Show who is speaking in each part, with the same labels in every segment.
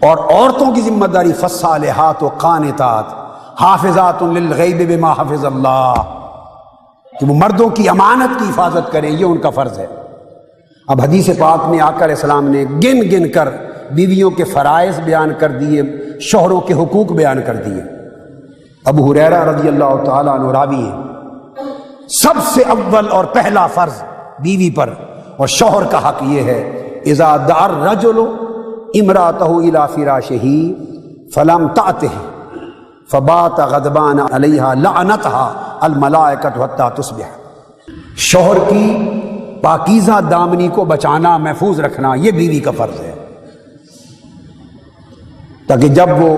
Speaker 1: اور عورتوں کی ذمہ داری فالصالحات قانتات حافظات للغیب بما حفظ اللہ، کہ وہ مردوں کی امانت کی حفاظت کریں، یہ ان کا فرض ہے۔ اب حدیث پاک میں آقا علیہ السلام نے گن گن کر بیویوں کے فرائض بیان کر دیے، شوہروں کے حقوق بیان کر دیے۔ ابو ہریرہ رضی اللہ تعالیٰ عنہ راوی ہیں، سب سے اول اور پہلا فرض بیوی پر اور شوہر کا حق یہ ہے، اذا دعا الرجل امرأته الى فراشہ فلم تأتہ فبات غضبان علیہا لعنتها الملائکۃ حتی تصبح۔ شوہر کی پاکیزہ دامنی کو بچانا، محفوظ رکھنا، یہ بیوی کا فرض ہے، تاکہ جب وہ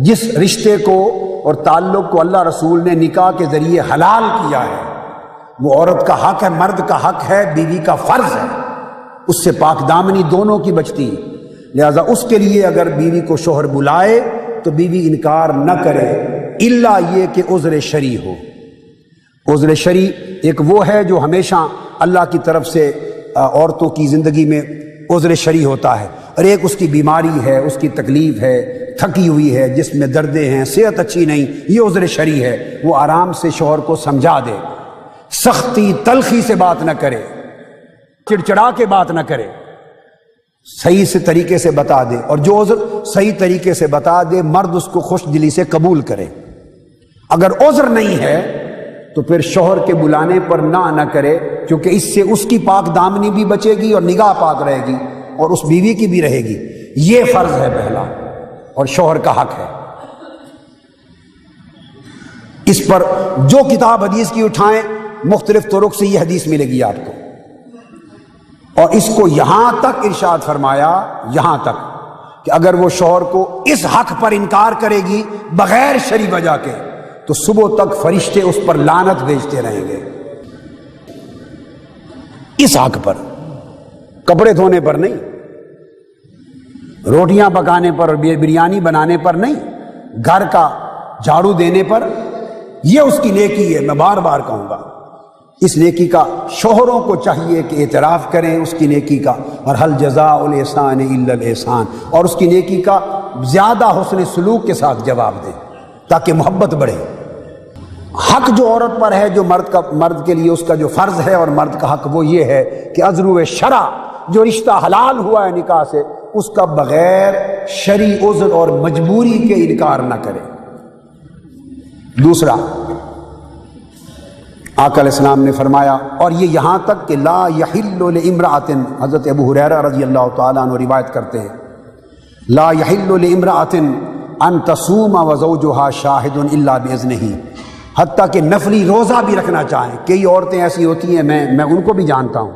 Speaker 1: جس رشتے کو اور تعلق کو اللہ رسول نے نکاح کے ذریعے حلال کیا ہے، وہ عورت کا حق ہے، مرد کا حق ہے، بیوی کا فرض ہے، اس سے پاک دامنی دونوں کی بچتی ہے۔ لہذا اس کے لیے اگر بیوی کو شوہر بلائے تو بیوی انکار نہ کرے، الا یہ کہ عذر شرعی ہو۔ عذر شرعی ایک وہ ہے جو ہمیشہ اللہ کی طرف سے عورتوں کی زندگی میں عذر شرعی ہوتا ہے، اور ایک اس کی بیماری ہے، اس کی تکلیف ہے، تھکی ہوئی ہے، جس میں دردیں ہیں، صحت اچھی نہیں، یہ عذر شرعی ہے۔ وہ آرام سے شوہر کو سمجھا دے، سختی تلخی سے بات نہ کرے، چڑچڑا کے بات نہ کرے، صحیح سے طریقے سے بتا دے، اور جو عذر صحیح طریقے سے بتا دے مرد اس کو خوش دلی سے قبول کرے۔ اگر عذر نہیں ہے تو پھر شوہر کے بلانے پر نہ کرے، کیونکہ اس سے اس کی پاک دامنی بھی بچے گی اور نگاہ پاک رہے گی، اور اس بیوی کی بھی رہے گی۔ یہ فرض ہے پہلا، اور شوہر کا حق ہے۔ اس پر جو کتاب حدیث کی اٹھائیں، مختلف طرق سے یہ حدیث ملے گی آپ کو، اور اس کو یہاں تک ارشاد فرمایا، یہاں تک کہ اگر وہ شوہر کو اس حق پر انکار کرے گی بغیر شرعی وجہ کے تو صبح تک فرشتے اس پر لعنت بھیجتے رہیں گے، اس حق پر، کپڑے دھونے پر نہیں، روٹیاں پکانے پر اور بریانی بنانے پر نہیں، گھر کا جھاڑو دینے پر۔ یہ اس کی نیکی ہے، میں بار بار کہوں گا، اس نیکی کا شوہروں کو چاہیے کہ اعتراف کریں اس کی نیکی کا، اور حل جزاء الاحسان الا الاحسان، اور اس کی نیکی کا زیادہ حسن سلوک کے ساتھ جواب دیں تاکہ محبت بڑھے۔ حق جو عورت پر ہے، جو مرد کے لیے اس کا جو فرض ہے، اور مرد کا حق وہ یہ ہے کہ عذر شرع، جو رشتہ حلال ہوا ہے نکاح سے، اس کا بغیر شرعی عذر اور مجبوری کے انکار نہ کرے۔ دوسرا، آقا علیہ السلام نے فرمایا، اور یہ یہاں تک کہ لا یحل لامرأۃ، حضرت ابو ہریرہ رضی اللہ تعالیٰ عنہ روایت کرتے ہیں، لا یحل لامرأۃ ان تصوم وزوجها شاہد الا باذنہ، حتیٰ کہ نفلی روزہ بھی رکھنا چاہیں۔ کئی عورتیں ایسی ہوتی ہیں، میں ان کو بھی جانتا ہوں،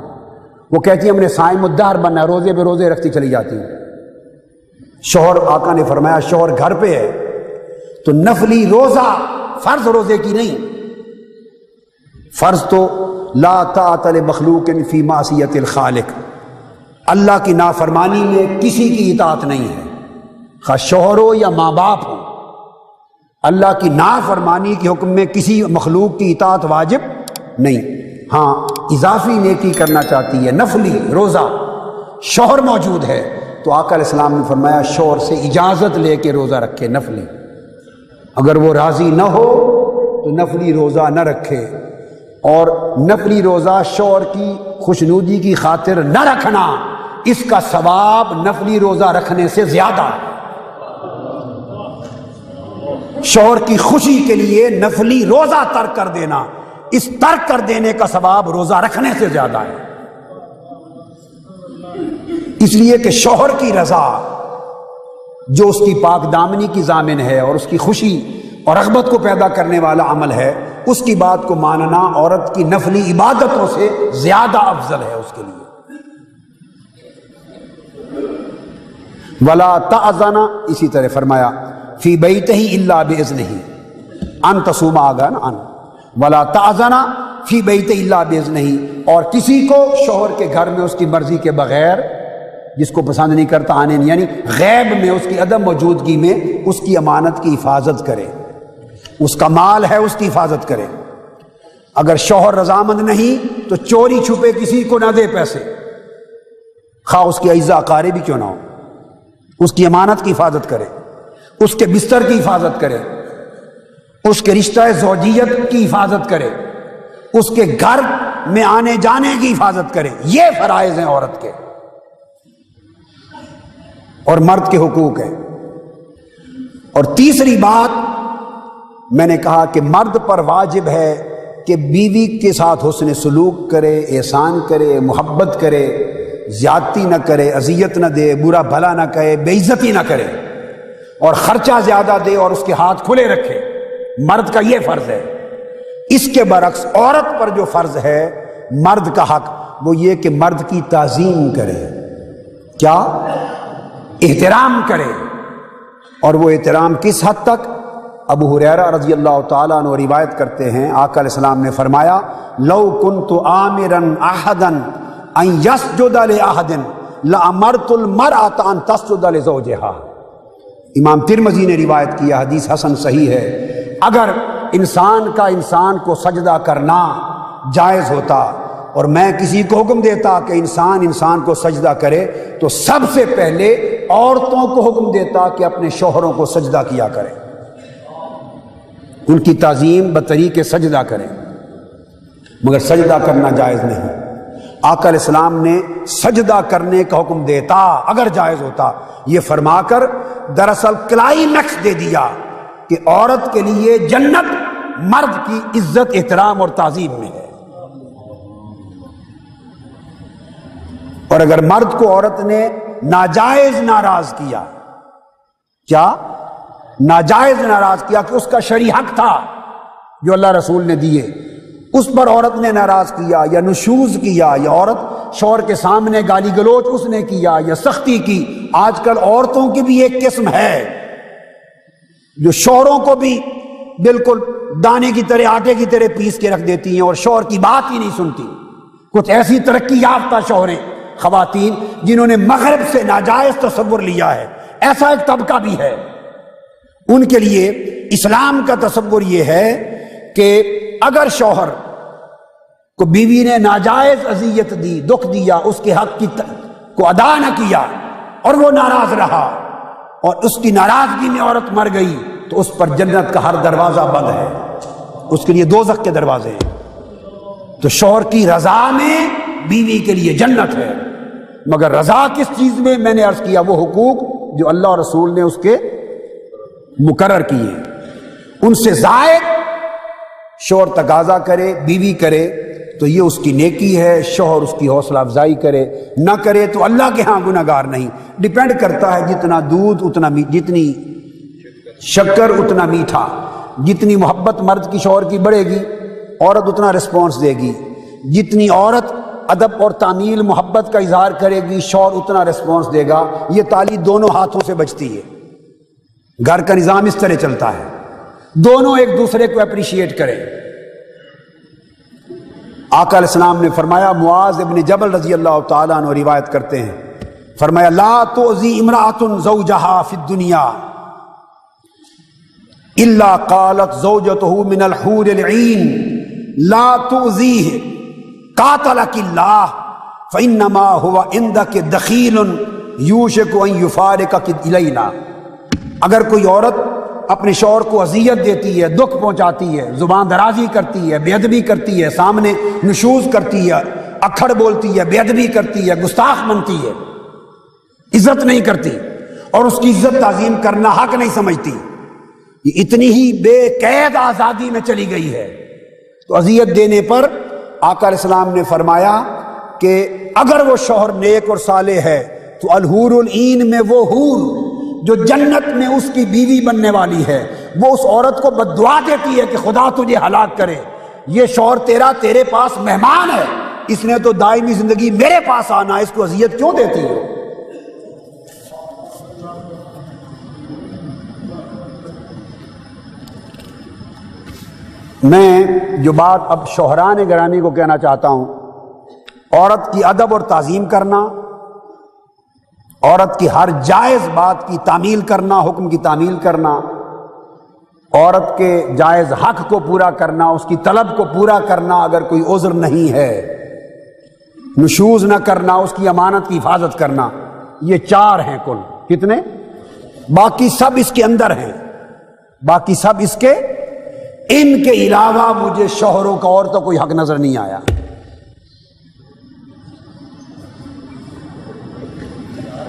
Speaker 1: وہ کہتی ہیں ہم نے صائم الدہر بننا ہے، روزے پہ روزے رکھتی چلی جاتی ہیں۔ شوہر، آقا نے فرمایا شوہر گھر پہ ہے تو نفلی روزہ، فرض روزے کی نہیں، فرض تو لا طاعۃ لمخلوق فی معصیۃ الخالق، اللہ کی نافرمانی میں کسی کی اطاعت نہیں ہے، خواہ شوہر ہو یا ماں باپ ہو۔ اللہ کی نافرمانی کے حکم میں کسی مخلوق کی اطاعت واجب نہیں۔ ہاں، اضافی نیکی کرنا چاہتی ہے، نفلی روزہ، شوہر موجود ہے تو آقا علیہ السلام نے فرمایا شوہر سے اجازت لے کے روزہ رکھے نفلی، اگر وہ راضی نہ ہو تو نفلی روزہ نہ رکھے، اور نفلی روزہ شوہر کی خوشنودی کی خاطر نہ رکھنا، اس کا ثواب نفلی روزہ رکھنے سے زیادہ ہے۔ شوہر کی خوشی کے لیے نفلی روزہ ترک کر دینا، اس ترک کر دینے کا ثواب روزہ رکھنے سے زیادہ ہے، اس لیے کہ شوہر کی رضا جو اس کی پاک دامنی کی ضامن ہے اور اس کی خوشی اور رغبت کو پیدا کرنے والا عمل ہے، اس کی بات کو ماننا عورت کی نفلی عبادتوں سے زیادہ افضل ہے اس کے لیے۔ ولا تأذن، اسی طرح فرمایا فی بیتہ الا باذنہ، ان تصوم آگا نا، ان ولا تأذن فی بیتہ الا باذنہ، اور کسی کو شوہر کے گھر میں اس کی مرضی کے بغیر، جس کو پسند نہیں کرتا آنے نہیں، یعنی غیب میں اس کی عدم موجودگی میں اس کی امانت کی حفاظت کرے، اس کا مال ہے اس کی حفاظت کرے۔ اگر شوہر رضامند نہیں تو چوری چھپے کسی کو نہ دے پیسے، خواہ اس کے اعزاء اقارب بھی کیوں نہ ہو، اس کی امانت کی حفاظت کرے، اس کے بستر کی حفاظت کرے، اس کے رشتہ زوجیت کی حفاظت کرے، اس کے گھر میں آنے جانے کی حفاظت کرے۔ یہ فرائض ہیں عورت کے، اور مرد کے حقوق ہیں۔ اور تیسری بات میں نے کہا کہ مرد پر واجب ہے کہ بیوی کے ساتھ حسن سلوک کرے، احسان کرے، محبت کرے، زیادتی نہ کرے، اذیت نہ دے، برا بھلا نہ کہے، بے عزتی نہ کرے، اور خرچہ زیادہ دے اور اس کے ہاتھ کھلے رکھے۔ مرد کا یہ فرض ہے۔ اس کے برعکس عورت پر جو فرض ہے مرد کا حق، وہ یہ کہ مرد کی تعظیم کرے، کیا؟ احترام کرے۔ اور وہ احترام کس حد تک؟ ابو ہریرہ رضی اللہ تعالیٰ عنہ روایت کرتے ہیں، آقا علیہ السلام نے فرمایا لو کنت آمرا احدا ان یسجد لاحد لامرت المرأة ان تسجد لزوجها۔ امام ترمذی نے روایت کیا، حدیث حسن صحیح ہے۔ اگر انسان کا انسان کو سجدہ کرنا جائز ہوتا اور میں کسی کو حکم دیتا کہ انسان کو سجدہ کرے، تو سب سے پہلے عورتوں کو حکم دیتا کہ اپنے شوہروں کو سجدہ کیا کریں، ان کی تعظیم بطریق سجدہ کریں۔ مگر سجدہ کرنا جائز نہیں۔ آقا علیہ السلام نے سجدہ کرنے کا حکم دیتا اگر جائز ہوتا، یہ فرما کر دراصل کلائمیکس دے دیا کہ عورت کے لیے جنت مرد کی عزت، احترام اور تعظیم میں ہے۔ اور اگر مرد کو عورت نے ناجائز ناراض کیا، کیا؟ ناجائز ناراض کیا کہ اس کا شرعی حق تھا جو اللہ رسول نے دیے، اس پر عورت نے ناراض کیا یا نشوز کیا، یا عورت شوہر کے سامنے گالی گلوچ اس نے کیا یا سختی کی۔ آج کل عورتوں کی بھی ایک قسم ہے جو شوہروں کو بھی بالکل دانے کی طرح، آٹے کی طرح پیس کے رکھ دیتی ہیں اور شوہر کی بات ہی نہیں سنتی۔ کچھ ایسی ترقی یافتہ شوہریں، خواتین جنہوں نے مغرب سے ناجائز تصور لیا ہے، ایسا ایک طبقہ بھی ہے۔ ان کے لیے اسلام کا تصور یہ ہے کہ اگر شوہر کو بیوی نے ناجائز اذیت دی، دکھ دیا، اس کے حق کو ادا نہ کیا اور وہ ناراض رہا اور اس کی ناراضگی میں عورت مر گئی، تو اس پر جنت کا ہر دروازہ بند ہے، اس کے لیے دوزخ کے دروازے ہیں۔ تو شوہر کی رضا میں بیوی کے لیے جنت ہے، مگر رضا کس چیز میں؟ میں نے عرض کیا وہ حقوق جو اللہ اور رسول نے اس کے مقرر کیے، ان سے زائد شوہر تقاضا کرے، بیوی کرے تو یہ اس کی نیکی ہے، شوہر اس کی حوصلہ افزائی کرے، نہ کرے تو اللہ کے ہاں گناہ گار نہیں۔ ڈیپینڈ کرتا ہے، جتنا دودھ اتنا جتنی شکر اتنا میٹھا، جتنی محبت مرد کی شوہر کی بڑھے گی عورت اتنا رسپانس دے گی، جتنی عورت ادب اور تعمیل محبت کا اظہار کرے گی شوہر اتنا رسپانس دے گا۔ یہ تالی دونوں ہاتھوں سے بجتی ہے، گھر کا نظام اس طرح چلتا ہے، دونوں ایک دوسرے کو اپریشیٹ کریں۔ آقا علیہ السلام نے فرمایا، معاذ ابن جبل رضی اللہ تعالیٰ عنہ روایت کرتے ہیں، فرمایا لا تؤذی امرأۃ زوجہا فی الدنیا الا قالت زوجتہ من الحور العین لا تؤذیہ قاتلک اللہ فانما هو عندک دخیل یوشک ان یفارقک الینا۔ اگر کوئی عورت اپنے شوہر کو اذیت دیتی ہے، دکھ پہنچاتی ہے، زبان درازی کرتی ہے، بے ادبی کرتی ہے، سامنے نشوز کرتی ہے، اکھڑ بولتی ہے، بے ادبی کرتی ہے، گستاخ بنتی ہے، عزت نہیں کرتی اور اس کی عزت تعظیم کرنا حق نہیں سمجھتی، یہ اتنی ہی بے قید آزادی میں چلی گئی ہے، تو اذیت دینے پر آقا علیہ السلام نے فرمایا کہ اگر وہ شوہر نیک اور صالح ہے تو الحور العین میں وہ حور جو جنت میں اس کی بیوی بننے والی ہے، وہ اس عورت کو بد دعا دیتی ہے کہ خدا تجھے ہلاک کرے، یہ شوہر تیرے پاس مہمان ہے، اس نے تو دائمی زندگی میرے پاس آنا، اس کو اذیت کیوں دیتی ہے؟ میں جو بات اب شوہران گرامی کو کہنا چاہتا ہوں، عورت کی ادب اور تعظیم کرنا، عورت کی ہر جائز بات کی تعمیل کرنا، حکم کی تعمیل کرنا، عورت کے جائز حق کو پورا کرنا، اس کی طلب کو پورا کرنا اگر کوئی عذر نہیں ہے، نشوز نہ کرنا، اس کی امانت کی حفاظت کرنا، یہ 4 ہیں کل۔ کتنے؟ باقی سب اس کے اندر ہیں، باقی سب اس کے، ان کے علاوہ مجھے شوہروں کا اور تو کوئی حق نظر نہیں آیا۔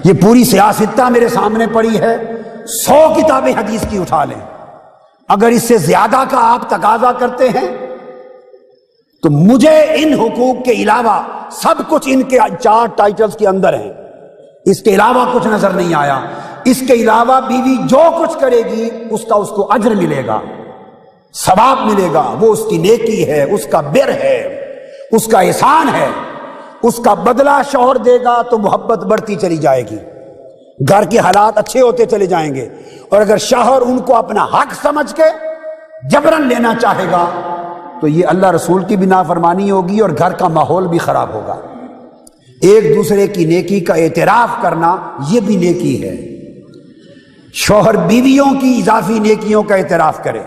Speaker 1: یہ پوری سیاستہ میرے سامنے پڑی ہے، 100 کتابیں حدیث کی اٹھا لیں، اگر اس سے زیادہ کا آپ تقاضا کرتے ہیں تو مجھے ان حقوق کے علاوہ سب کچھ ان کے 4 ٹائٹلز کے اندر ہیں، اس کے علاوہ کچھ نظر نہیں آیا۔ اس کے علاوہ بیوی جو کچھ کرے گی اس کا اس کو اجر ملے گا، ثواب ملے گا، وہ اس کی نیکی ہے، اس کا بر ہے، اس کا احسان ہے، اس کا بدلہ شوہر دے گا تو محبت بڑھتی چلی جائے گی، گھر کے حالات اچھے ہوتے چلے جائیں گے۔ اور اگر شوہر ان کو اپنا حق سمجھ کے جبرن لینا چاہے گا تو یہ اللہ رسول کی بھی نافرمانی ہوگی اور گھر کا ماحول بھی خراب ہوگا۔ ایک دوسرے کی نیکی کا اعتراف کرنا یہ بھی نیکی ہے، شوہر بیویوں کی اضافی نیکیوں کا اعتراف کرے،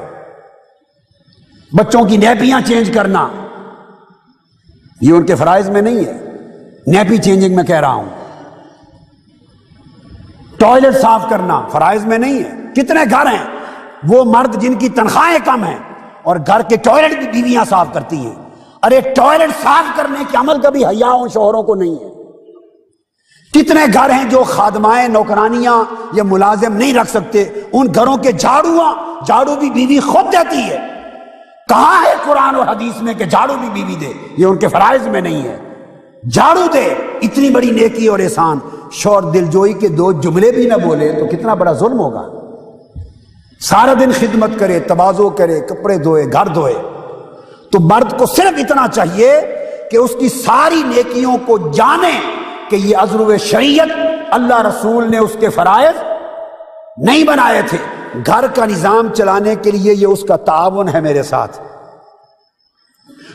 Speaker 1: بچوں کی نیپیاں چینج کرنا یہ ان کے فرائض میں نہیں ہے، نیپی چینجنگ میں کہہ رہا ہوں، ٹوائلٹ صاف کرنا فرائض میں نہیں ہے۔ کتنے گھر ہیں وہ مرد جن کی تنخواہیں کم ہیں اور گھر کے ٹوائلٹ بھی بیویاں صاف کرتی ہیں، ارے ٹوائلٹ صاف کرنے کے عمل کا بھی حیا ان شوہروں کو نہیں ہے۔ کتنے گھر ہیں جو خادمائیں نوکرانیاں یا ملازم نہیں رکھ سکتے، ان گھروں کے جھاڑو بھی بیوی خود دیتی ہے۔ کہاں ہے قرآن اور حدیث میں کہ جھاڑو بھی بیوی دے؟ یہ ان کے فرائض میں نہیں ہے۔ جھاڑو دے، اتنی بڑی نیکی اور احسان، شوہر دلجوئی کے 2 جملے بھی نہ بولے تو کتنا بڑا ظلم ہوگا۔ سارا دن خدمت کرے، تواضع کرے، کپڑے دھوئے، گھر دھوئے، تو مرد کو صرف اتنا چاہیے کہ اس کی ساری نیکیوں کو جانے کہ یہ عذر شریعت اللہ رسول نے اس کے فرائض نہیں بنائے تھے، گھر کا نظام چلانے کے لیے یہ اس کا تعاون ہے میرے ساتھ،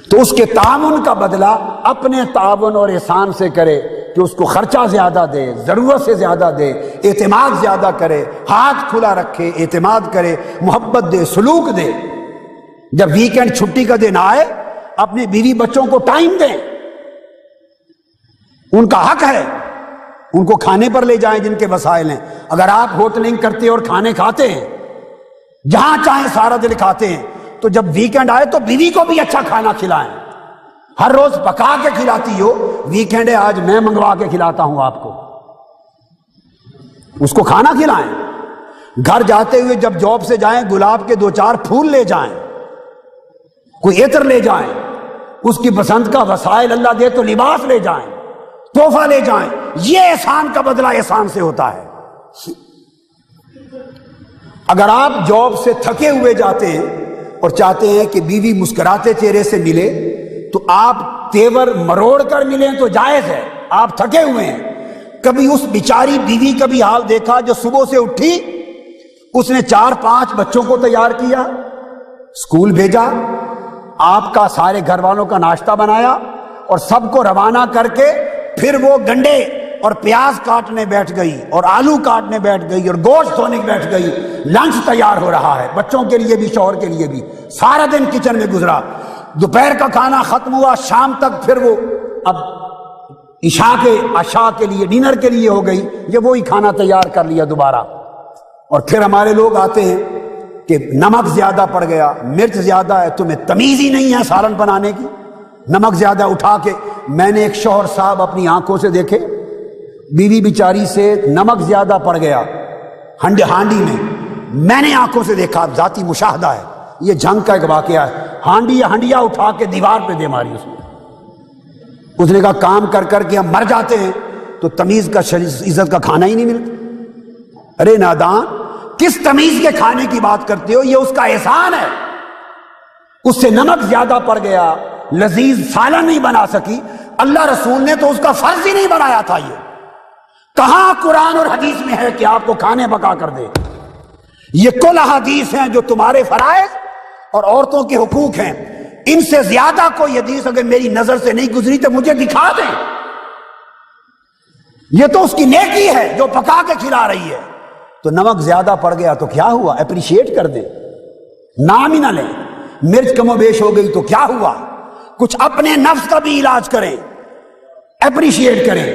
Speaker 1: تو اس کے تعاون کا بدلہ اپنے تعاون اور احسان سے کرے کہ اس کو خرچہ زیادہ دے، ضرورت سے زیادہ دے، اعتماد زیادہ کرے، ہاتھ کھلا رکھے، اعتماد کرے، محبت دے، سلوک دے۔ جب ویکینڈ چھٹی کا دن آئے اپنے بیوی بچوں کو ٹائم دیں، ان کا حق ہے، ان کو کھانے پر لے جائیں جن کے وسائل ہیں۔ اگر آپ ہوٹلنگ کرتے اور کھانے کھاتے ہیں، جہاں چاہیں سارا دن کھاتے ہیں، تو جب ویکینڈ آئے تو بیوی کو بھی اچھا کھانا کھلائیں۔ ہر روز پکا کے کھلاتی ہو، ویکینڈ ہے آج میں منگوا کے کھلاتا ہوں آپ کو، اس کو کھانا کھلائیں۔ گھر جاتے ہوئے جب جاب سے جائیں گلاب کے 2-4 پھول لے جائیں، کوئی عطر لے جائیں، اس کی پسند کا وسائل اللہ دے تو لباس لے جائیں، تحفہ لے جائیں۔ یہ احسان کا بدلہ احسان سے ہوتا ہے۔ اگر آپ جاب سے تھکے ہوئے جاتے ہیں اور چاہتے ہیں کہ بیوی مسکراتے چہرے سے ملے تو آپ تیور مروڑ کر ملیں تو جائز ہے، آپ تھکے ہوئے ہیں۔ کبھی اس بیچاری بیوی کا بھی حال دیکھا جو صبح سے اٹھی، اس نے 4-5 بچوں کو تیار کیا، اسکول بھیجا، آپ کا سارے گھر والوں کا ناشتہ بنایا اور سب کو روانہ کر کے پھر وہ گنڈے اور پیاز کاٹنے بیٹھ گئی اور آلو کاٹنے بیٹھ گئی اور گوشت دھونے بیٹھ گئی۔ لنچ تیار ہو رہا ہے، بچوں کے لیے بھی شوہر کے لیے بھی، سارا دن کچن میں گزرا، دوپہر کا کھانا ختم ہوا، شام تک پھر وہ اب عشاء کے لیے ڈنر کے لیے ہو گئی، یہ وہی کھانا تیار کر لیا دوبارہ۔ اور پھر ہمارے لوگ آتے ہیں کہ نمک زیادہ پڑ گیا، مرچ زیادہ ہے، تمہیں تمیز ہی نہیں ہے سالن بنانے کی، نمک زیادہ اٹھا کے۔ میں نے ایک شوہر صاحب اپنی آنکھوں سے دیکھے، بیوی بیچاری سے نمک زیادہ پڑ گیا ہانڈی میں نے آنکھوں سے دیکھا، ذاتی مشاہدہ ہے، یہ جنگ کا ایک واقعہ ہے۔ ہانڈیا اٹھا کے دیوار پہ دے ماری اس نے کہا کام کر کر کے ہم مر جاتے ہیں تو تمیز کا عزت کا کھانا ہی نہیں ملتا۔ ارے نادان، کس تمیز کے کھانے کی بات کرتے ہو؟ یہ اس کا احسان ہے، اس سے نمک زیادہ پڑ گیا، لذیذ سالن نہیں بنا سکی، اللہ رسول نے تو اس کا فرض ہی نہیں بنایا تھا۔ یہ کہاں قرآن اور حدیث میں ہے کہ آپ کو کھانے پکا کر دے؟ یہ کل احادیث ہیں جو تمہارے فرائض اور عورتوں کے حقوق ہیں، ان سے زیادہ کوئی حدیث اگر میری نظر سے نہیں گزری تو مجھے دکھا دیں۔ یہ تو اس کی نیکی ہے جو پکا کے کھلا رہی ہے۔ تو نمک زیادہ پڑ گیا تو کیا ہوا؟ اپریشیٹ کر دیں، نام ہی نہ لیں۔ مرچ کم و بیش ہو گئی تو کیا ہوا؟ کچھ اپنے نفس کا بھی علاج کریں، اپریشیٹ کریں۔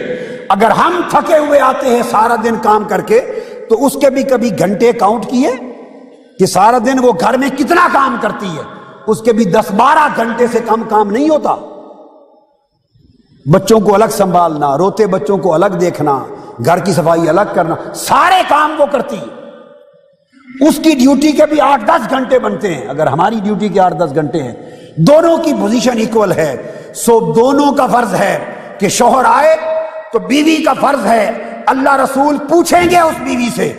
Speaker 1: اگر ہم تھکے ہوئے آتے ہیں سارا دن کام کر کے تو اس کے بھی کبھی گھنٹے کاؤنٹ کیے کہ سارا دن وہ گھر میں کتنا کام کرتی ہے؟ اس کے بھی 10-12 گھنٹے سے کم کام نہیں ہوتا۔ بچوں کو الگ سنبھالنا، روتے بچوں کو الگ دیکھنا، گھر کی صفائی الگ کرنا، سارے کام وہ کرتی ہے۔ اس کی ڈیوٹی کے بھی 8-10 گھنٹے بنتے ہیں، اگر ہماری ڈیوٹی کے 8-10 گھنٹے ہیں، دونوں کی پوزیشن ایکول ہے۔ سو دونوں کا فرض ہے کہ شوہر آئے تو بیوی کا فرض ہے، اللہ رسول پوچھیں گے اس بیوی سے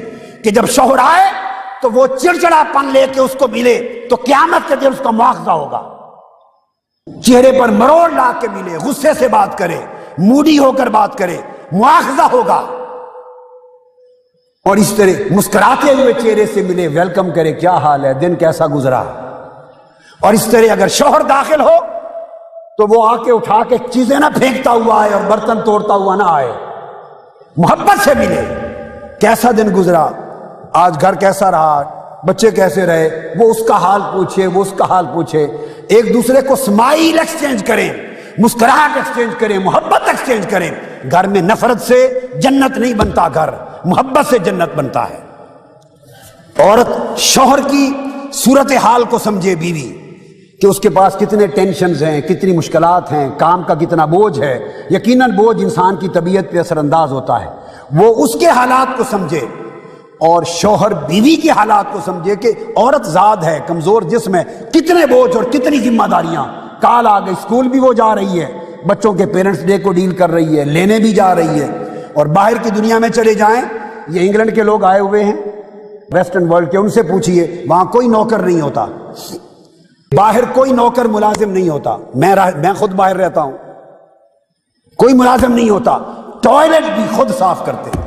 Speaker 1: کہ جب شوہر آئے تو وہ چڑچڑا پن لے کے اس کو ملے تو قیامت کے دن اس کا مواخذہ ہوگا، چہرے پر مروڑ لا کے ملے، غصے سے بات کرے، موڈی ہو کر بات کرے، مواخذہ ہوگا۔ اور اس طرح مسکراتے ہوئے چہرے سے ملے، ویلکم کرے، کیا حال ہے، دن کیسا گزرا۔ اور اس طرح اگر شوہر داخل ہو تو وہ آ کے اٹھا کے چیزیں نہ پھینکتا ہوا آئے اور برتن توڑتا ہوا نہ آئے، محبت سے ملے، کیسا دن گزرا، آج گھر کیسا رہا، بچے کیسے رہے، وہ اس کا حال پوچھے، وہ اس کا حال پوچھے، ایک دوسرے کو اسمائل ایکسچینج کریں، مسکراہٹ ایکسچینج کریں، محبت ایکسچینج کریں۔ گھر میں نفرت سے جنت نہیں بنتا، گھر محبت سے جنت بنتا ہے۔ عورت شوہر کی صورتحال کو سمجھے، بیوی کہ اس کے پاس کتنے ٹینشنز ہیں، کتنی مشکلات ہیں، کام کا کتنا بوجھ ہے۔ یقیناً بوجھ انسان کی طبیعت پہ اثر انداز ہوتا ہے، وہ اس کے حالات کو سمجھے، اور شوہر بیوی کے حالات کو سمجھے کہ عورت ذات ہے، کمزور جسم ہے، کتنے بوجھ اور کتنی ذمہ داریاں۔ کال آ گئی، اسکول بھی وہ جا رہی ہے، بچوں کے پیرنٹس ڈے کو ڈیل کر رہی ہے، لینے بھی جا رہی ہے۔ اور باہر کی دنیا میں چلے جائیں، یہ انگلینڈ کے لوگ آئے ہوئے ہیں ویسٹرن ورلڈ کے، ان سے پوچھئے، وہاں کوئی نوکر نہیں ہوتا، باہر کوئی نوکر ملازم نہیں ہوتا۔ میں خود باہر رہتا ہوں، کوئی ملازم نہیں ہوتا، ٹوائلٹ بھی خود صاف کرتے ہیں،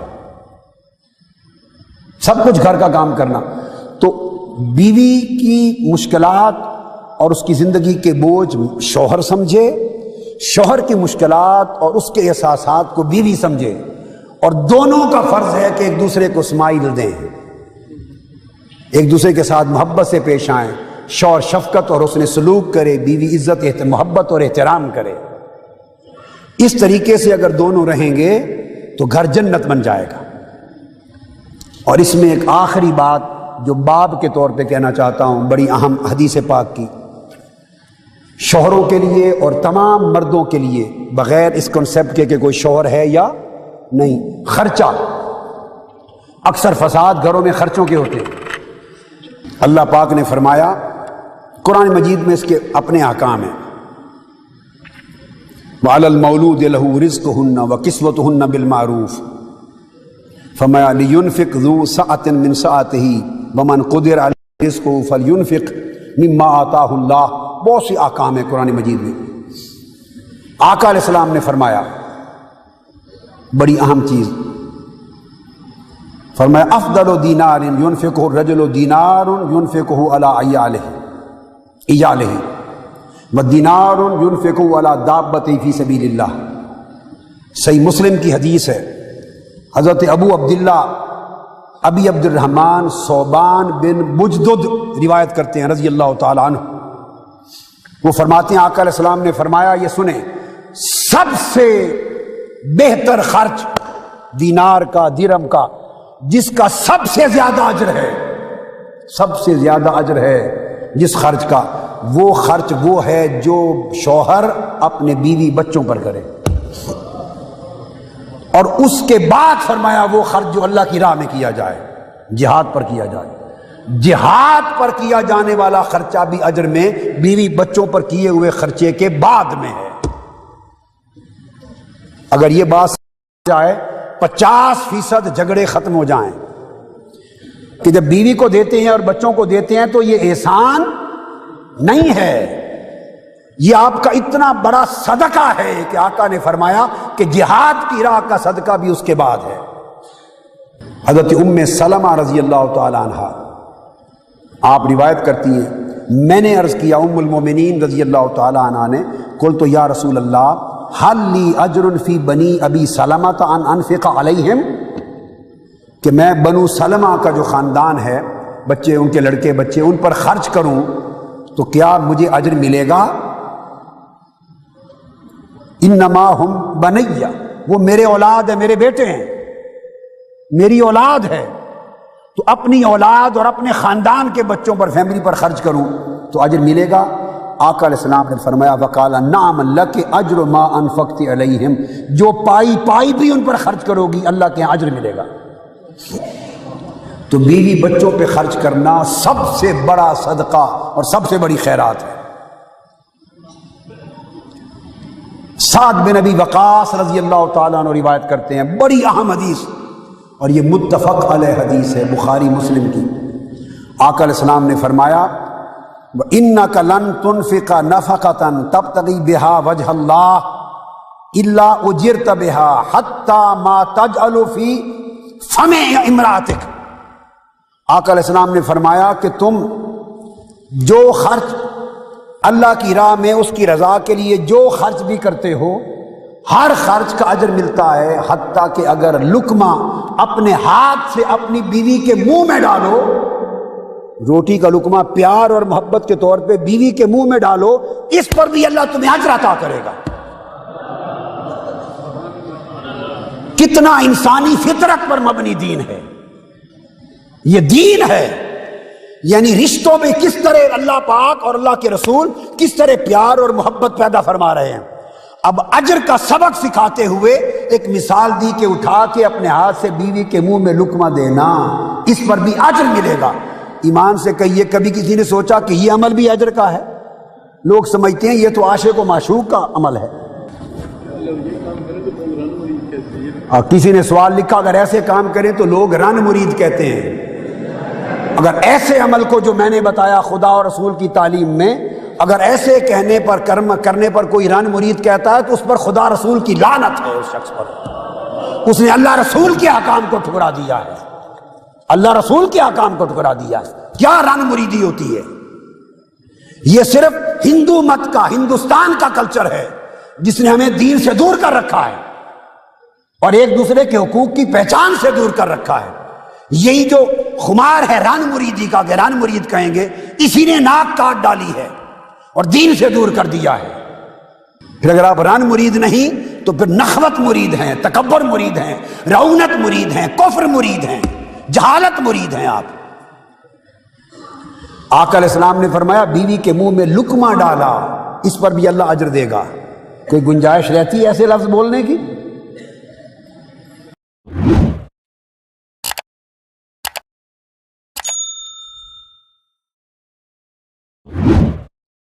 Speaker 1: سب کچھ گھر کا کام کرنا۔ تو بیوی کی مشکلات اور اس کی زندگی کے بوجھ شوہر سمجھے، شوہر کی مشکلات اور اس کے احساسات کو بیوی سمجھے، اور دونوں کا فرض ہے کہ ایک دوسرے کو اسمائل دیں، ایک دوسرے کے ساتھ محبت سے پیش آئیں، شوہر شفقت اور حسن سلوک کرے، بیوی عزت محبت اور احترام کرے۔ اس طریقے سے اگر دونوں رہیں گے تو گھر جنت بن جائے گا۔ اور اس میں ایک آخری بات جو باب کے طور پہ کہنا چاہتا ہوں، بڑی اہم حدیث پاک کی، شوہروں کے لیے اور تمام مردوں کے لیے، بغیر اس کنسپٹ کے کہ کوئی شوہر ہے یا نہیں، خرچہ۔ اکثر فساد گھروں میں خرچوں کے ہوتے ہیں۔ اللہ پاک نے فرمایا، قرآن مجید میں اس کے اپنے احکام ہیں، وَعَلَى الْمَوْلُودِ لَهُ رِزْقُهُنَّ وَكِسْوَتُهُنَّ بِالْمَعْرُوفِ فَمَا لِيُنْفِقْ ذُو سَعَةٍ مِّن سَعَتِهِ وَمَنْ قُدِرَ عَلَيْهِ رِزْقُهُ فَلْيُنْفِقْ مِمَّا آتَاهُ اللَّهُ۔ بہت سی احکام ہیں قرآن مجید میں۔ آقا علیہ السلام نے فرمایا بڑی اہم چیز، فرمایا افضل دینار ينفقه الرجل دینار ينفقه على عیالہ ودینار ينفقه على دابته فی سبیل اللہ۔ صحیح مسلم کی حدیث ہے، حضرت ابو عبداللہ ابی عبد الرحمن صوبان بن بجدد روایت کرتے ہیں رضی اللہ تعالی عنہ۔ وہ فرماتے ہیں آقا علیہ السلام نے فرمایا، یہ سنیں، سب سے بہتر خرچ دینار کا، درہم کا، جس کا سب سے زیادہ اجر ہے، سب سے زیادہ اجر ہے جس خرچ کا، وہ خرچ وہ ہے جو شوہر اپنے بیوی بچوں پر کرے، اور اس کے بعد فرمایا وہ خرچ جو اللہ کی راہ میں کیا جائے، جہاد پر کیا جائے۔ جہاد پر کیا جانے والا خرچہ بھی اجر میں بیوی بچوں پر کیے ہوئے خرچے کے بعد میں ہے۔ اگر یہ بات جائے 50% جھگڑے ختم ہو جائیں کہ جب بیوی کو دیتے ہیں اور بچوں کو دیتے ہیں تو یہ احسان نہیں ہے، یہ آپ کا اتنا بڑا صدقہ ہے کہ آقا نے فرمایا کہ جہاد کی راہ کا صدقہ بھی اس کے بعد ہے۔ حضرت ام سلمہ رضی اللہ تعالی عنہ آپ روایت کرتی ہیں، میں نے عرض کیا ام المومنین رضی اللہ تعالی عنہ نے، قلت یا رسول اللہ حل لی اجر فی بنی ابی سلمہ ان انفق علیہم، کہ میں بنو سلمہ کا جو خاندان ہے، بچے ان کے لڑکے بچے، ان پر خرچ کروں تو کیا مجھے اجر ملے گا؟ انما ہم بنیہ، وہ میرے اولاد ہے، میرے بیٹے ہیں، میری اولاد ہے، تو اپنی اولاد اور اپنے خاندان کے بچوں پر، فیملی پر خرچ کروں تو اجر ملے گا۔ آقا علیہ السلام نے فرمایا وقال نعم لک اجر ما انفقت علیہم، جو پائی پائی بھی ان پر خرچ کرو گی اللہ کے یہاں اجر ملے گا۔ تو بیوی بچوں پہ خرچ کرنا سب سے بڑا صدقہ اور سب سے بڑی خیرات ہے۔ سعد بن ابی وقاص رضی اللہ تعالیٰ عنہ روایت کرتے ہیں، بڑی اہم حدیث، اور یہ متفق علیہ حدیث ہے، بخاری مسلم کی۔ آقا علیہ السلام نے فرمایا وَإِنَّكَ لَن تُنْفِقَ نَفَقَةً تَبْتَغِي بِهَا وَجْهَ اللَّهِ إِلَّا أُجِرْتَ بِهَا حَتَّى مَا تَجْعَلُ فِي فَمِ امْرَأَتِكَ۔ آقا علیہ السلام نے فرمایا کہ تم جو خرچ اللہ کی راہ میں اس کی رضا کے لیے جو خرچ بھی کرتے ہو، ہر خرچ کا اجر ملتا ہے، حتیٰ کہ اگر لقمہ اپنے ہاتھ سے اپنی بیوی کے منہ میں ڈالو، روٹی کا لقمہ پیار اور محبت کے طور پہ بیوی کے منہ میں ڈالو، اس پر بھی اللہ تمہیں اجر عطا کرے گا۔ کتنا انسانی فطرت پر مبنی دین ہے یہ، دین ہے، یعنی رشتوں میں کس طرح اللہ پاک اور اللہ کے رسول کس طرح پیار اور محبت پیدا فرما رہے ہیں۔ اب اجر کا سبق سکھاتے ہوئے ایک مثال دی کہ اٹھا کے اپنے ہاتھ سے بیوی کے منہ میں لقمہ دینا، اس پر بھی اجر ملے گا۔ ایمان سے کہیے کبھی کسی نے سوچا کہ یہ عمل بھی اجر کا ہے؟ لوگ سمجھتے ہیں یہ تو عاشق و معشوق کا عمل ہے۔ اور کسی نے سوال لکھا اگر ایسے کام کریں تو لوگ رن مرید کہتے ہیں۔ اگر ایسے عمل کو جو میں نے بتایا خدا اور رسول کی تعلیم میں، اگر ایسے کہنے پر کرنے پر کوئی رن مرید کہتا ہے تو اس پر خدا رسول کی لعنت ہے، اس شخص پر، اس نے اللہ رسول کے احکام کو ٹھکرا دیا ہے، اللہ رسول کے احکام کو ٹھکرا دیا ہے۔ کیا رن مریدی ہوتی ہے؟ یہ صرف ہندو مت کا، ہندوستان کا کلچر ہے جس نے ہمیں دین سے دور کر رکھا ہے اور ایک دوسرے کے حقوق کی پہچان سے دور کر رکھا ہے۔ یہی جو خمار ہے رن مریدی کا، کہ رن مرید کہیں گے، اسی نے ناک کاٹ ڈالی ہے اور دین سے دور کر دیا ہے۔ پھر اگر آپ رن مرید نہیں تو پھر نخوت مرید ہیں، تکبر مرید ہیں، رعونت مرید ہیں، کفر مرید ہیں، جہالت مرید ہیں آپ۔ آقا علیہ السلام نے فرمایا بیوی کے منہ میں لقمہ ڈالا، اس پر بھی اللہ اجر دے گا۔ کوئی گنجائش رہتی ہے ایسے لفظ بولنے کی؟